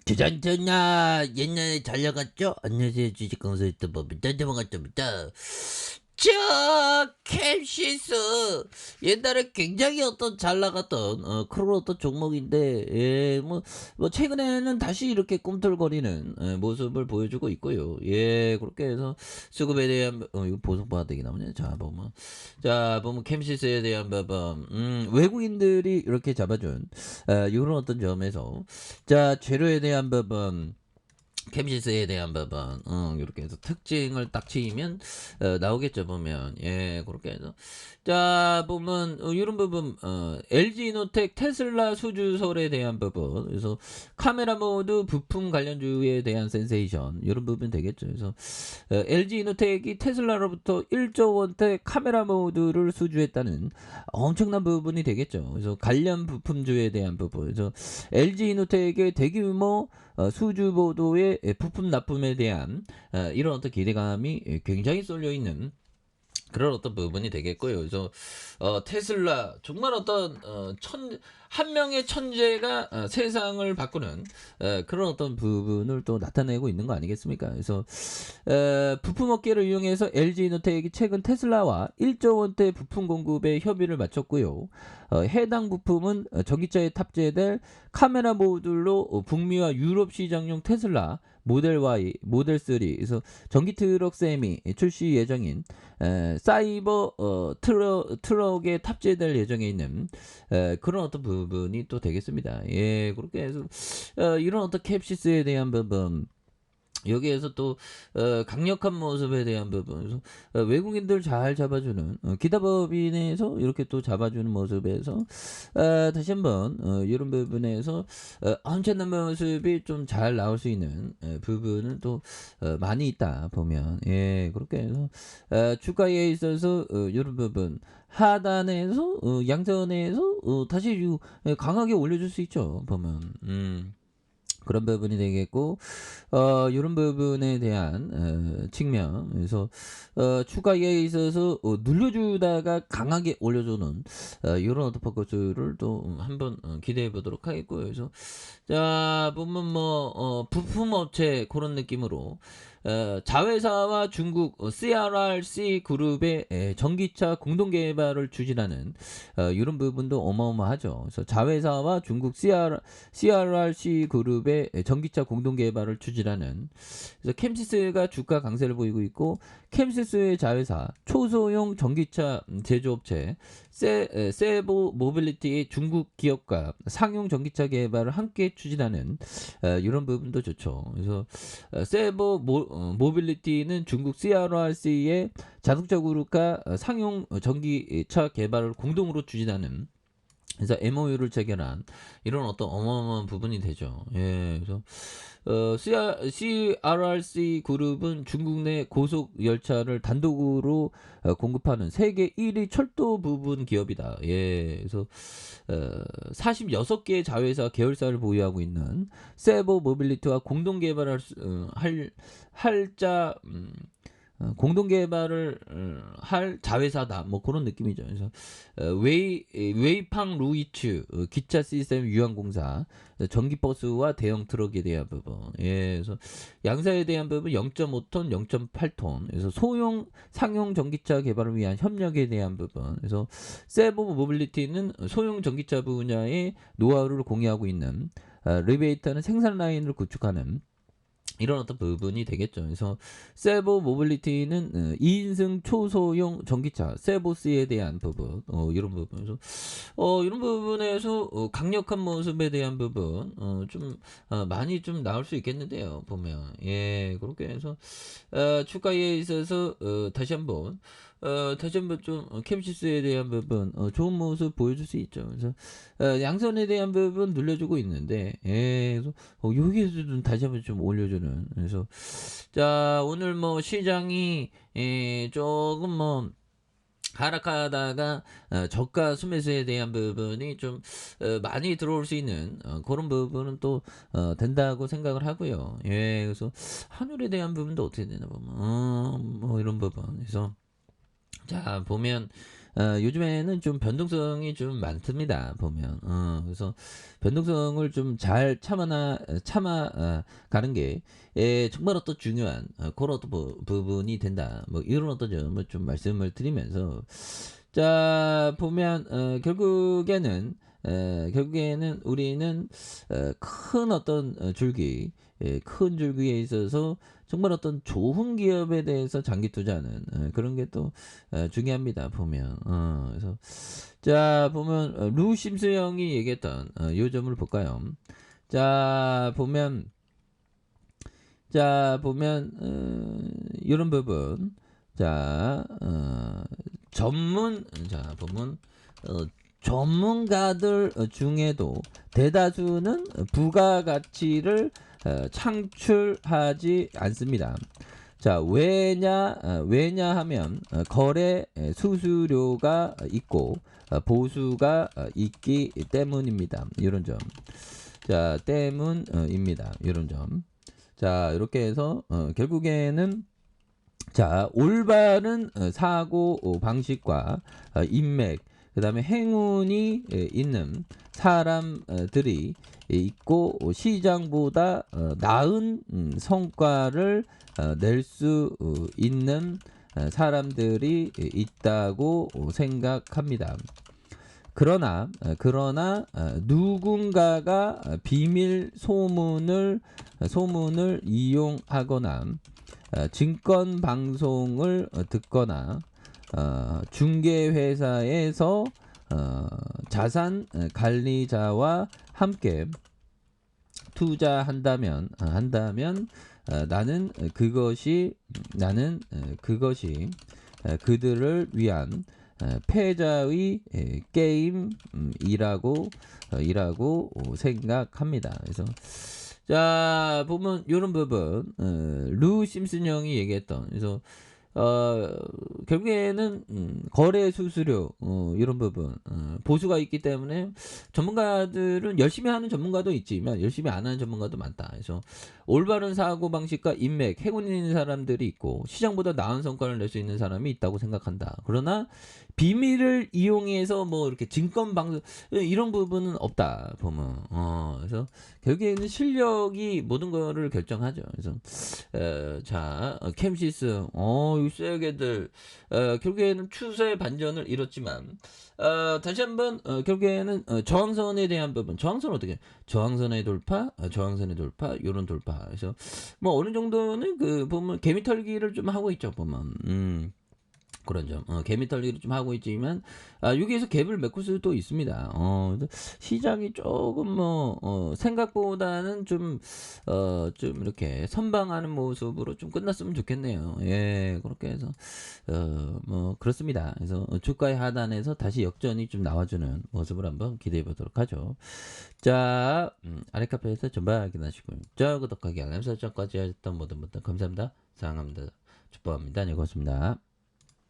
주전전야 옛날에 잘 나갔죠? 안녕하세요 주식강사였던 법이다. 반갑습니다. 자, 캡시스 옛날에 굉장히 어떤 잘 나갔던 그런 어떤 종목인데 뭐 최근에는 다시 이렇게 꿈틀거리는 모습을 보여주고 있고요. 그렇게 해서 수급에 대한 이거 보석봐야 되긴 하네. 자 보면 캡시스에 대한 부분 외국인들이 이렇게 잡아준 이런 어떤 점에서 자 재료에 대한 부분 캠시스에 대한 부분 이렇게 해서 특징을 딱 치면 나오겠죠 보면 그렇게 해서 자 보면 이런 부분 LG이노텍 테슬라 수주설에 대한 부분 그래서 카메라 모드 부품 관련주에 대한 센세이션 이런 부분 되겠죠. 그래서 LG이노텍이 테슬라로부터 1조 원대 카메라 모드를 수주했다는 엄청난 부분이 되겠죠. 그래서 관련 부품주에 대한 부분 그래서 LG이노텍의 대규모 수주 보도의 부품 납품에 대한 이런 어떤 기대감이 굉장히 쏠려 있는 그런 어떤 부분이 되겠고요. 그래서 테슬라 정말 어떤 한 명의 천재가 세상을 바꾸는 그런 어떤 부분을 또 나타내고 있는 거 아니겠습니까? 그래서 부품 업계를 이용해서 LG이노텍이 최근 테슬라와 1조 원대 부품 공급에 협의를 마쳤고요. 해당 부품은 전기차에 탑재될 카메라 모듈로 북미와 유럽 시장용 테슬라 모델 Y, 모델 3, 그래서 전기 트럭 세미 출시 예정인 사이버 트럭에 탑재될 예정에 있는 그런 어떤 부분이 또 되겠습니다. 그렇게 해서 이런 어떤 캡시스에 대한 부분 여기에서 또 강력한 모습에 대한 부분 그래서 외국인들 잘 잡아주는 기타법인에서 이렇게 또 잡아주는 모습에서 다시 한번 이런 부분에서 엄청난 모습이 좀 잘 나올 수 있는 부분은 또 많이 있다 보면 그렇게 해서 주가에 있어서 이런 부분 하단에서 양선에서 다시 강하게 올려줄 수 있죠 보면 그런 부분이 되겠고 이런 부분에 대한 측면 그래서 추가에 있어서 눌러주다가 강하게 올려주는 이런 어떤 포커스를 또 한번 기대해 보도록 하겠고요. 그래서 자 보면 뭐 부품 업체 그런 느낌으로 자회사와 중국 CRRC 그룹의 전기차 공동 개발을 추진하는 이런 부분도 어마어마하죠. 그래서 자회사와 중국 CRRC 그룹의 전기차 공동 개발을 추진하는 그래서 캠시스가 주가 강세를 보이고 있고 캠시스의 자회사 초소형 전기차 제조업체 세보 모빌리티의 중국 기업과 상용 전기차 개발을 함께 추진하는 이런 부분도 좋죠. 그래서 세보 모빌리티는 중국 CRRC의 자동차 그룹과 상용 전기차 개발을 공동으로 추진하는 그래서 MOU를 체결한 이런 어떤 어마어마한 부분이 되죠. 그래서 CRRC 그룹은 중국 내 고속 열차를 단독으로 공급하는 세계 1위 철도 부분 기업이다. 그래서 46개의 자회사 계열사를 보유하고 있는 세보 모빌리티와 공동 개발할 할자 공동 개발을 할 자회사다. 뭐 그런 느낌이죠. 그래서 웨이팡 루이츠 기차 시스템 유한공사 전기버스와 대형 트럭에 대한 부분. 그래서 양사에 대한 부분 0.5톤, 0.8톤. 그래서 소형 상용 전기차 개발을 위한 협력에 대한 부분. 그래서 세보 모빌리티는 소형 전기차 분야의 노하우를 공유하고 있는 리베이터는 생산 라인을 구축하는 이런 어떤 부분이 되겠죠. 그래서 세보 모빌리티는 2인승 초소형 전기차 세보스에 대한 부분 이런 부분에서 이런 부분에서 강력한 모습에 대한 부분 좀 많이 좀 나올 수 있겠는데요. 보면 그렇게 해서 추가에 있어서 다시 한번 좀 캠시스에 대한 부분 좋은 모습 보여줄 수 있죠. 그래서 양선에 대한 부분 눌려주고 있는데 그래서 여기에서 좀 다시 한번 좀 올려주는 그래서 자 오늘 뭐 시장이 조금 뭐 하락하다가 저가 수매수에 대한 부분이 좀 많이 들어올 수 있는 그런 부분은 또 된다고 생각을 하고요. 그래서 환율에 대한 부분도 어떻게 되나 보면 뭐 이런 부분 그래서 자 보면 요즘에는 좀 변동성이 좀 많습니다. 보면. 그래서 변동성을 좀 잘 참아 가는 게 정말 어떤 중요한 그런 어떤 부분이 된다. 뭐 이런 어떤 점을 좀 말씀을 드리면서 자 보면 결국에는 우리는 큰 어떤 줄기 큰 줄기에 있어서 정말 어떤 좋은 기업에 대해서 장기 투자하는 그런 게 또 중요합니다. 보면 그래서 자 보면 루 심스 형이 얘기했던 요 점을 볼까요? 자 보면 이런 부분 자 전문 자 보면 어, 전문가들 중에도 대다수는 부가가치를 창출하지 않습니다. 자, 왜냐하면 거래 수수료가 있고 보수가 있기 때문입니다. 이런 점. 자, 때문입니다. 이런 점. 자, 이렇게 해서 결국에는 자, 올바른 사고 방식과 인맥, 그다음에 행운이 있는 사람들이 있고 시장보다 나은 성과를 낼 수 있는 사람들이 있다고 생각합니다. 그러나 누군가가 비밀 소문을 이용하거나 증권 방송을 듣거나 중개 회사에서 자산 관리자와 함께 투자한다면 나는 그것이 그들을 위한 패자의 게임이라고 생각합니다. 그래서 자 보면 이런 부분 루 심슨 형이 얘기했던 그래서 결국에는 거래 수수료 이런 부분 보수가 있기 때문에 전문가들은 열심히 하는 전문가도 있지만 열심히 안 하는 전문가도 많다. 그래서 올바른 사고 방식과 인맥, 행운 있는 사람들이 있고 시장보다 나은 성과를 낼 수 있는 사람이 있다고 생각한다. 그러나 비밀을 이용해서 뭐 이렇게 증권 방송 이런 부분은 없다. 보면 그래서 결국에는 실력이 모든 거를 결정하죠. 그래서 자 캠시스 이 쇠개들 결국에는 추세의 반전을 이뤘지만 다시 한번 결국에는 저항선에 대한 부분 저항선 어떻게 저항선의 돌파 요런 돌파 그래서 뭐 어느 정도는 그 보면 개미털기를 좀 하고 있죠. 보면 그런 점. 개미털기를 좀 하고 있지만 여기에서 갭을 메꿀 수도 있습니다. 시장이 조금 생각보다는 좀 이렇게 선방하는 모습으로 좀 끝났으면 좋겠네요. 예, 그렇게 해서 뭐 그렇습니다. 그래서 주가의 하단에서 다시 역전이 좀 나와주는 모습을 한번 기대해 보도록 하죠. 자, 아래카페에서 전방 확인하시고요. 자, 구독하기 알람 설정까지 하셨던 모든 분들 감사합니다. 사랑합니다. 축복합니다. 네, 고맙습니다.